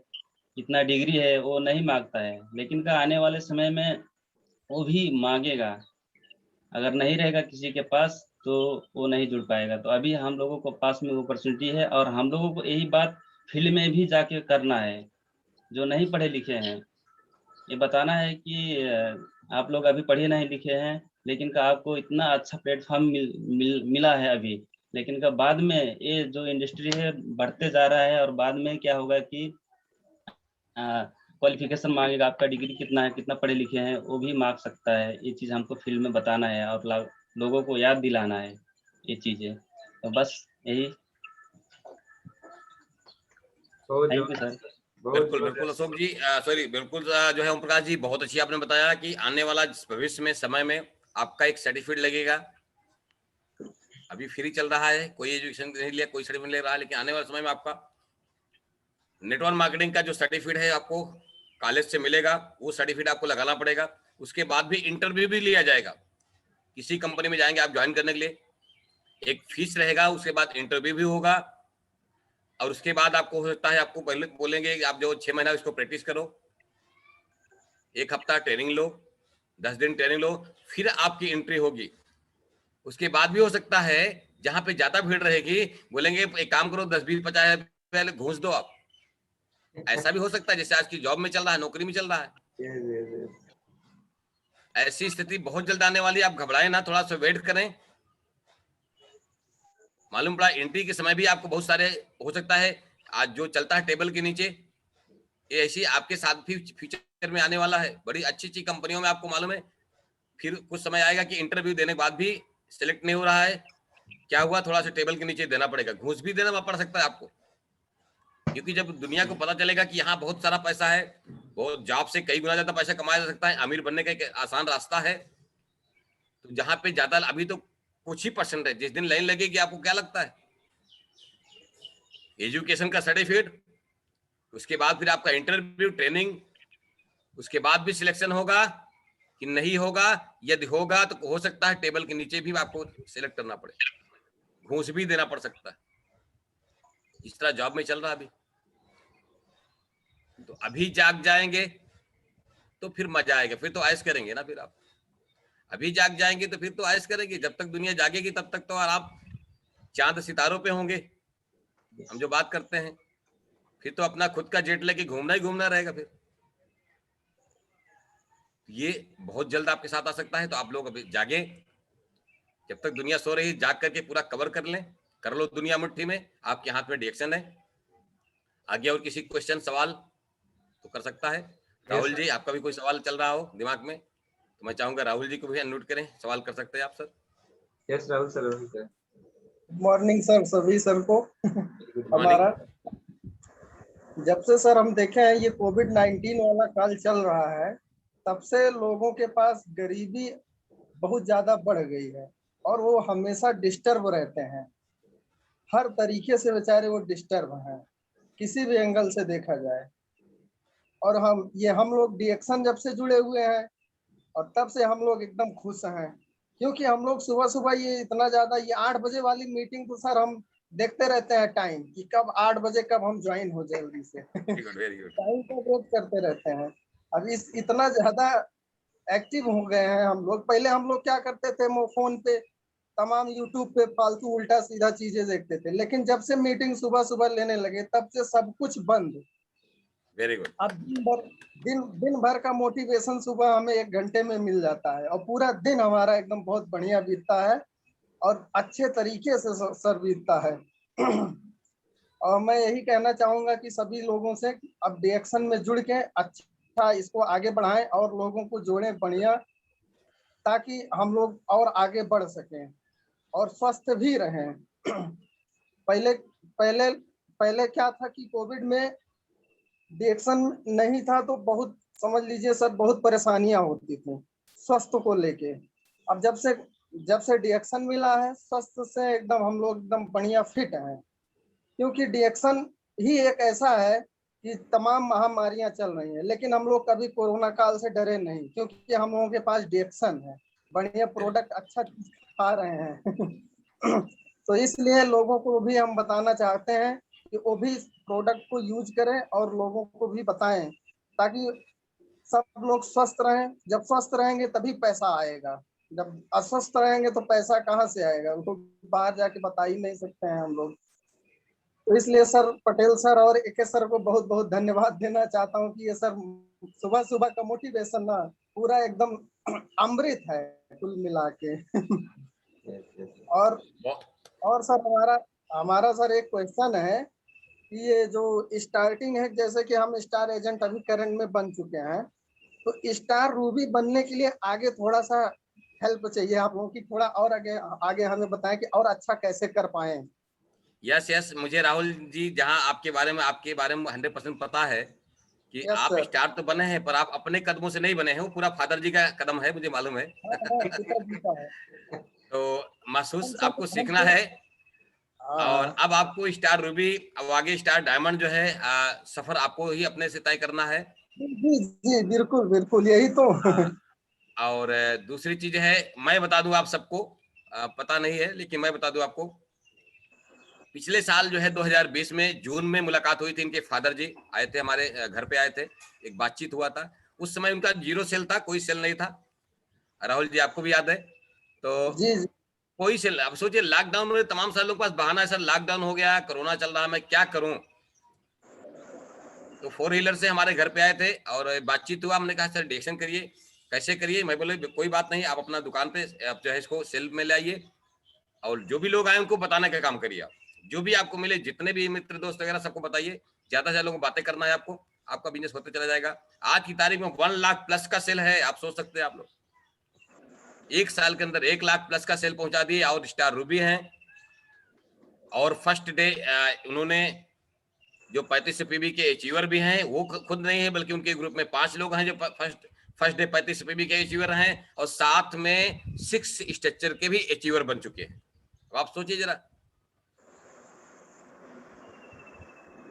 कितना डिग्री है, वो नहीं मांगता है, लेकिन का आने वाले समय में वो भी मांगेगा। अगर नहीं रहेगा किसी के पास तो वो नहीं जुड़ पाएगा। तो अभी हम लोगों को पास में अपॉर्चुनिटी है, और हम लोगों को यही बात फील्ड में भी जाके करना है। जो नहीं पढ़े लिखे हैं, ये बताना है कि आप लोग अभी पढ़े नहीं लिखे हैं, लेकिन का आपको इतना अच्छा प्लेटफॉर्म मिला है अभी, लेकिन का बाद में ये जो इंडस्ट्री है बढ़ते जा रहा है, और बाद में क्या होगा कि क्वालिफिकेशन मांगेगा, आपका डिग्री कितना है, कितना पढ़े लिखे हैं, वो भी मांग सकता है। ये चीज़ हमको फील्ड में बताना है और लोगों को याद दिलाना है ये चीज़ें। तो बस यही। Thank you sir. बिल्कुल बिल्कुल अशोक जी, सॉरी बिल्कुल जो है ओम प्रकाश जी, बहुत अच्छी आपने बताया कि आने वाला भविष्य में समय में आपका एक सर्टिफिकेट लगेगा। अभी फ्री चल रहा है, कोई एजुकेशन नहीं लिया, कोई सर्टिफिकेट ले रहा है, लेकिन आने वाले समय में आपका नेटवर्क मार्केटिंग का जो सर्टिफिकेट है आपको कॉलेज से मिलेगा, वो सर्टिफिकेट आपको लगाना पड़ेगा। उसके बाद भी इंटरव्यू भी लिया जाएगा, किसी कंपनी में जाएंगे आप ज्वाइन करने के लिए, एक फीस रहेगा, उसके बाद इंटरव्यू भी होगा, और उसके बाद आपको हो सकता है आपको पहले बोलेंगे कि आप जो 6 महीना इसको प्रैक्टिस करो, 1 हफ्ता ट्रेनिंग लो, 10 दिन ट्रेनिंग लो, फिर आपकी एंट्री होगी। उसके बाद भी हो सकता है जहां पे ज्यादा भीड़ रहेगी, बोलेंगे एक काम करो 10 20 50 पहले घूस दो आप। ऐसा भी हो सकता है, जैसे आज की जॉब में चल रहा है, नौकरी में चल रहा है। ऐसी स्थिति बहुत जल्द आने वाली है, आप घबराएं ना, थोड़ा सा वेट करें। मालूम पड़ा एंट्री के समय भी आपको बहुत सारे हो सकता है, आज जो चलता है टेबल के नीचे, ये ऐसी आपके साथ भी फ्यूचर में आने वाला है। बड़ी अच्छी अच्छी कंपनियों में आपको मालूम है, फिर कुछ समय आएगा कि इंटरव्यू देने के बाद भी सिलेक्ट नहीं हो रहा है, क्या हुआ, थोड़ा सा टेबल के नीचे देना पड़ेगा, घूस भी देना पड़ सकता है आपको। क्योंकि जब दुनिया को पता चलेगा कि यहाँ बहुत सारा पैसा है, बहुत जॉब से कई गुना ज्यादा पैसा कमाया जा सकता है, अमीर बनने का एक आसान रास्ता है, तो जहां पे ज्यादा अभी तो कुछ ही परसेंट है, जिस दिन लाइन लगेगी आपको क्या लगता है, एजुकेशन का सर्टिफिकेट, उसके बाद फिर आपका इंटरव्यू ट्रेनिंग, उसके बाद भी सिलेक्शन होगा कि नहीं होगा, यदि होगा तो हो सकता है टेबल के नीचे भी आपको सिलेक्ट करना पड़े, घूस भी देना पड़ सकता है। इस तरह जॉब में चल रहा है अभी। तो अभी जाग जाएंगे तो फिर मजा आएगा, फिर तो ऐश करेंगे ना। फिर आप अभी जाग जाएंगे तो फिर तो ऐश करेंगे। जब तक दुनिया जागेगी तब तक तो आप चांद सितारों पे होंगे, हम जो बात करते हैं। फिर तो अपना खुद का जेट लेके घूमना ही घूमना रहेगा। फिर ये बहुत जल्द आपके साथ आ सकता है। तो आप लोग अभी जागे, जब तक दुनिया सो रही, जाग करके पूरा कवर कर लें, कर लो दुनिया मुट्ठी में, आपके हाथ में डिएक्शन है। आगे और किसी क्वेश्चन सवाल तो कर सकता है। राहुल जी, आपका भी कोई सवाल चल रहा हो दिमाग में तो मैं चाहूंगा राहुल जी को भी अनम्यूट करें, सवाल कर सकते हैं आप sir. Yes Rahul sir, Rahul sir. Morning sir, सभी सर को गुड हमारा मॉर्निंग। जब से सर हम देखे हैं ये कोविड-19 वाला काल चल रहा है, तब से लोगों के पास गरीबी बहुत ज्यादा बढ़ गई है और वो हमेशा डिस्टर्ब रहते हैं। हर तरीके से बेचारे वो डिस्टर्ब हैं, किसी भी एंगल से देखा जाए। और हम लोग डिएक्शन जब से जुड़े हुए हैं और तब से हम लोग एकदम खुश हैं, क्योंकि हम लोग सुबह सुबह ये इतना ज्यादा, ये 8 बजे वाली मीटिंग तो सर हम देखते रहते हैं टाइम कि कब 8 बजे कब हम ज्वाइन हो जल्दी से। Very good. टाइम का वेट करते रहते हैं। अब इतना ज्यादा एक्टिव हो गए हैं हम लोग। पहले हम लोग क्या करते थे, फोन पे तमाम यूट्यूब पे फालतू उल्टा सीधा चीजें देखते थे, लेकिन जब से मीटिंग सुबह सुबह लेने लगे तब से सब कुछ बंद। Very good. अब दिन भर का मोटिवेशन सुबह हमें 1 घंटे में मिल जाता है और पूरा दिन हमारा एकदम बहुत बढ़िया बीतता है और अच्छे तरीके से सर बीतता है। और मैं यही कहना चाहूंगा कि सभी लोगों से अब डिएक्शन में जुड़ के अच्छा इसको आगे बढ़ाएं और लोगों को जोड़ें बढ़िया, ताकि हम लोग और आगे बढ़ सकें और स्वस्थ भी रहें। पहले पहले पहले क्या था कि कोविड में डिएक्शन नहीं था तो बहुत, समझ लीजिए सर, बहुत परेशानियां होती थी स्वास्थ्य को लेके। अब जब से डिएक्शन मिला है, स्वास्थ्य से एकदम हम लोग एकदम बढ़िया फिट हैं, क्योंकि डिएक्शन ही एक ऐसा है कि तमाम महामारियां चल रही हैं, लेकिन हम लोग कभी कोरोना काल से डरे नहीं, क्योंकि हम लोगों के पास डिएक्शन है, बढ़िया प्रोडक्ट अच्छा खा रहे हैं। तो इसलिए लोगों को भी हम बताना चाहते हैं कि वो भी प्रोडक्ट को यूज करें और लोगों को भी बताएं, ताकि सब लोग स्वस्थ रहें। जब स्वस्थ रहेंगे तभी पैसा आएगा, जब अस्वस्थ रहेंगे तो पैसा कहाँ से आएगा, वो बाहर जाके बता ही नहीं सकते हैं हम लोग। तो इसलिए सर पटेल सर और एके सर को बहुत बहुत धन्यवाद देना चाहता हूँ कि ये सर सुबह सुबह का मोटिवेशन ना पूरा एकदम अमृत है कुल मिला के। और सर हमारा सर एक क्वेश्चन है कि ये जो स्टार्टिंग है, जैसे कि हम स्टार एजेंट अभी करंट में बन चुके हैं, तो स्टार रूबी बनने के लिए आगे थोड़ा सा हेल्प चाहिए आप लोगों की, थोड़ा और आगे हमें बताएं कि और अच्छा कैसे कर पाए। यस, मुझे राहुल जी जहां आपके बारे में 100% पता है कि यस आप सर। स्टार तो बने हैं, पर आप अपने कदमों से नहीं बने हैं, वो पूरा फादर जी का कदम है, मुझे मालूम है। पिताजी का है। तो महसूस हम आपको सर सीखना है। और हाँ अब आपको स्टार रूबी, अब आगे स्टार डायमंड जो है सफर आपको ही अपने से तय करना है। जी जी बिल्कुल बिल्कुल, यही तो। और दूसरी चीज है, मैं बता दूं आप सबको, पता नहीं है लेकिन मैं बता दूं आपको, पिछले साल जो है 2020 में जून में मुलाकात हुई थी, इनके फादर जी आए थे हमारे घर पे, आए थे, एक बातचीत हुआ था। उस समय उनका 0 सेल था, कोई सेल नहीं था। राहुल जी आपको भी याद है। तो जी जी कोई सेल, अब सोचिए लॉकडाउन में तमाम सारे लोग के पास बहाना है, सर लॉकडाउन हो गया, कोरोना चल रहा, मैं क्या करूं। तो 4 व्हीलर से हमारे घर पे आए थे और बातचीत हुआ। हमने कहा सर डिएक्शन करिए, कैसे करिए। मैं बोले कोई बात नहीं, आप अपना दुकान पे आप जो है इसको सेल में लाइए और जो भी लोग आए उनको बताने का काम करिए। आप जो भी आपको मिले, जितने भी मित्र दोस्त वगैरह सबको बताइए, ज्यादा से ज्यादा लोगों को बातें करना है आपको, आपका बिजनेस होते चला जाएगा। आज की तारीख में 1 लाख प्लस का सेल है, आप सोच सकते हैं। आप लोग 1 साल के अंदर 1 लाख प्लस का सेल पहुंचा दिए और स्टार रूबी हैं। और फर्स्ट डे उन्होंने जो 35 पीबी के अचीवर भी हैं, वो खुद नहीं है बल्कि उनके ग्रुप में 5 लोग हैं जो फर्स्ट डे 35 पीबी के अचीवर हैं, और साथ में 6 स्ट्रक्चर के भी अचीवर बन चुके हैं। अब आप सोचिए जरा,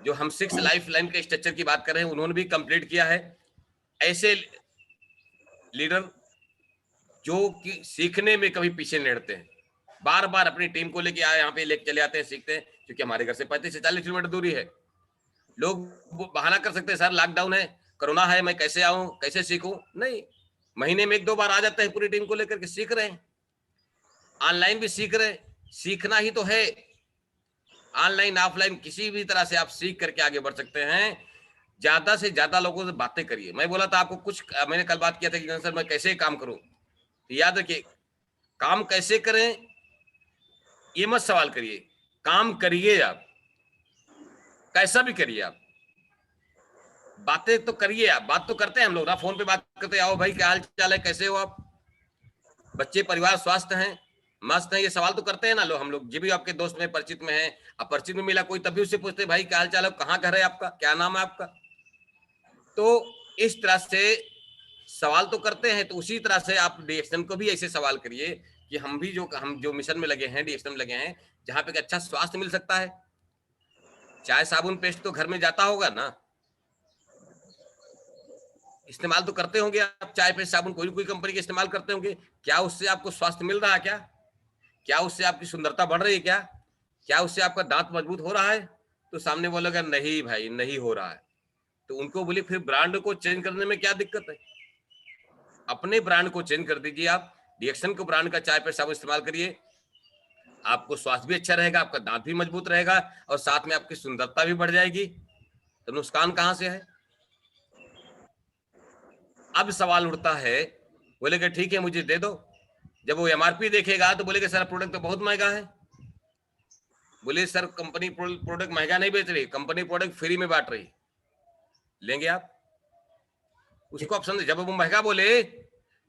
जो हम 6 लाइफ लाइन के स्ट्रक्चर की बात कर रहे हैं उन्होंने भी कंप्लीट किया है। ऐसे लीडर जो कि सीखने में कभी पीछे नहीं हटते हैं, बार बार अपनी टीम को लेके आए, यहाँ पे लेके चले आते हैं, सीखते हैं, क्योंकि हमारे घर से 35 से 40 किलोमीटर दूरी है। लोग वो बहाना कर सकते हैं, सर लॉकडाउन है, कोरोना है, मैं कैसे आऊं, कैसे सीखूं? नहीं, महीने में 1-2 बार आ जाते हैं, पूरी टीम को लेकर के सीख रहे हैं, ऑनलाइन भी सीख रहे हैं। सीखना ही तो है, ऑनलाइन ऑफलाइन किसी भी तरह से आप सीख करके आगे बढ़ सकते हैं। ज्यादा से ज्यादा लोगों से बातें करिए। मैं बोला था आपको कुछ, मैंने कल बात किया था कि सर मैं कैसे काम करूं, तो याद रखिए, काम कैसे करें ये मत सवाल करिए, काम करिए आप, कैसा भी करिए आप, बातें तो करिए आप। बात तो करते हैं हम लोग ना, फोन पे बात करते हैं, आओ भाई क्या हाल चाल है, कैसे हो आप, बच्चे परिवार स्वस्थ हैं, मस्त है, ये सवाल तो करते हैं ना लोग। हम लोग जी भी आपके दोस्त में परिचित में है, अपरिचित में मिला कोई, तभी उससे पूछते भाई क्या हाल चाल है, कहाँ घर है आपका, क्या नाम है आपका। तो इस तरह से सवाल तो करते हैं, तो उसी तरह से आप डीएक्सएम को भी ऐसे सवाल करिए कि हम भी हम जो मिशन में लगे हैं, डीएक्सएम लगे हैं, जहाँ पे अच्छा स्वास्थ्य मिल सकता है। चाय साबुन पेस्ट तो घर में जाता होगा ना, इस्तेमाल तो करते होंगे आप, चाय पेस्ट साबुन कोई कंपनी के इस्तेमाल करते होंगे। क्या उससे आपको स्वास्थ्य मिल रहा है? क्या उससे आपकी सुंदरता बढ़ रही है? क्या उससे आपका दांत मजबूत हो रहा है? तो सामने बोलेगा नहीं भाई नहीं हो रहा है। तो उनको बोलिए फिर ब्रांड को चेंज करने में क्या दिक्कत है, अपने ब्रांड को चेंज कर दीजिए आप, डीएक्सएम को ब्रांड का चाय पेस्ट साबुन इस्तेमाल करिए, आपको स्वास्थ्य भी अच्छा रहेगा, आपका दांत भी मजबूत रहेगा, और साथ में आपकी सुंदरता भी बढ़ जाएगी। तो नुकसान कहां से है? अब सवाल उठता है, बोलेगा ठीक है मुझे दे दो, जब वो एमआरपी देखेगा तो बोलेगा सर प्रोडक्ट तो बहुत महंगा है। बोले सर कंपनी प्रोडक्ट महंगा नहीं बेच रही, कंपनी प्रोडक्ट फ्री में बांट रही, लेंगे आप? उसको आप समझे, जब वो महंगा बोले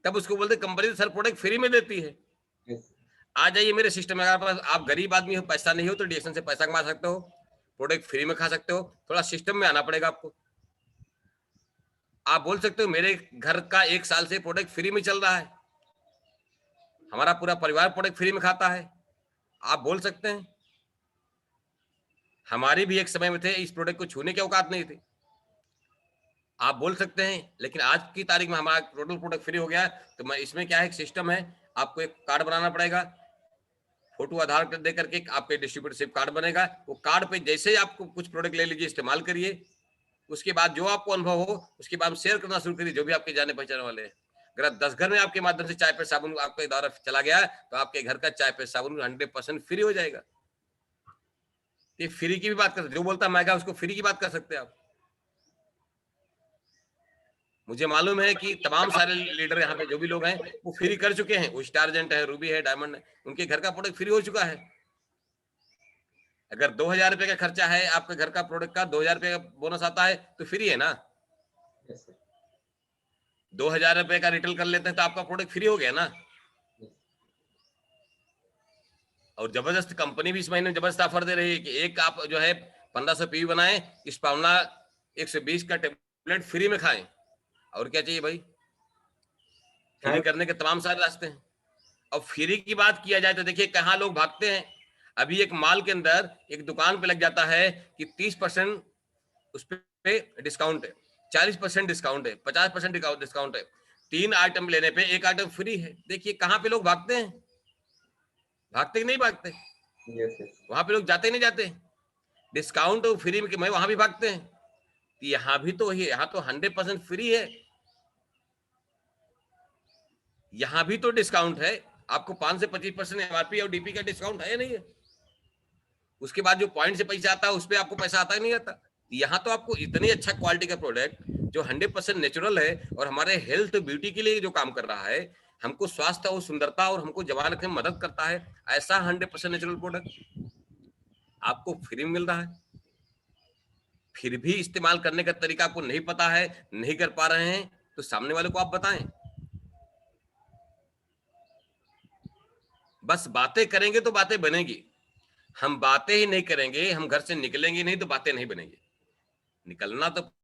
तब उसको बोलते कंपनी सर प्रोडक्ट फ्री में देती है। आ जाइए मेरे सिस्टम में, अगर आप गरीब आदमी हो, पैसा नहीं हो, तो डीएक्सएम से पैसा कमा सकते हो, प्रोडक्ट फ्री में खा सकते हो। थोड़ा सिस्टम में आना पड़ेगा आपको। आप बोल सकते हो मेरे घर का 1 साल से प्रोडक्ट फ्री में चल रहा है, हमारा पूरा परिवार प्रोडक्ट फ्री में खाता है, आप बोल सकते हैं। हमारी भी एक समय में थे, इस प्रोडक्ट को छूने की औकात नहीं थी, आप बोल सकते हैं। लेकिन आज की तारीख में हमारा टोटल प्रोडक्ट फ्री हो गया है। तो मैं इसमें क्या है, एक सिस्टम है, आपको एक कार्ड बनाना पड़ेगा, फोटो आधार कार्ड दे करके आपके डिस्ट्रीब्यूटरशिप कार्ड बनेगा। वो कार्ड पे जैसे ही आपको कुछ प्रोडक्ट ले लीजिए, इस्तेमाल करिए, उसके बाद जो आपको अनुभव हो उसके बाद शेयर करना शुरू करिए, जो भी आपके जाने पहचाने वाले हैं। अगर 10 घर में आपके माध्यम से चाय पे साबुन आपके द्वारा चला गया है, तो आपके घर का चाय पे साबुन 100% फ्री हो जाएगा। ये फ्री की भी बात कर सकते, जो बोलता महंगा उसको फ्री की बात कर सकते हैं आप। मुझे मालूम है कि तमाम सारे लीडर यहाँ पे जो भी लोग हैं वो फ्री कर चुके हैं, वो स्टारजेंट है, रूबी है, डायमंड है, उनके घर का प्रोडक्ट फ्री हो चुका है। अगर 2000 रुपए का खर्चा है आपके घर का प्रोडक्ट का, 2000 रुपए का बोनस आता है तो फ्री है ना। 2000 रुपए का रिटेल कर लेते हैं तो आपका प्रोडक्ट फ्री हो गया ना। और जबरदस्त कंपनी भी इस महीने जबरदस्त ऑफर दे रही है कि एक आप जो है 1500 पीवी बनाए, इस पावना 120 का टेबलेट फ्री में खाएं। और क्या चाहिए भाई, फ्री करने के तमाम सारे रास्ते हैं। और फ्री की बात किया जाए तो देखिए कहाँ लोग भागते हैं। अभी एक माल के अंदर एक दुकान पे लग जाता है कि 30% उस पे डिस्काउंट है, 40% डिस्काउंट है, 50% डिस्काउंट है, 3 आइटम लेने पे 1 आइटम फ्री है। देखिए कहाँ पे लोग भागते हैं, भागते कि नहीं भागते? वहां पे लोग जाते नहीं जाते, डिस्काउंट और फ्री में वहां भी भागते हैं। यहाँ भी तो है, यहाँ तो 100% फ्री है, यहाँ भी तो डिस्काउंट है। आपको 5 से 25% एमआरपी और डीपी का डिस्काउंट है या नहीं है? उसके बाद जो पॉइंट से पैसा आता है उस पर आपको पैसा आता ही नहीं आता। यहाँ तो आपको इतनी अच्छा क्वालिटी का प्रोडक्ट जो 100% नेचुरल है और हमारे हेल्थ ब्यूटी के लिए जो काम कर रहा है, हमको स्वास्थ्य और सुंदरता और हमको जवान रखने में मदद करता है, ऐसा 100% नेचुरल प्रोडक्ट आपको फ्री में मिल रहा है। फिर भी इस्तेमाल करने का तरीका आपको नहीं पता है, नहीं कर पा रहे हैं, तो सामने वाले को आप बताएं। बस बातें करेंगे तो बातें बनेगी, हम बातें ही नहीं करेंगे, हम घर से निकलेंगे नहीं तो बातें नहीं बनेंगी। निकलना तो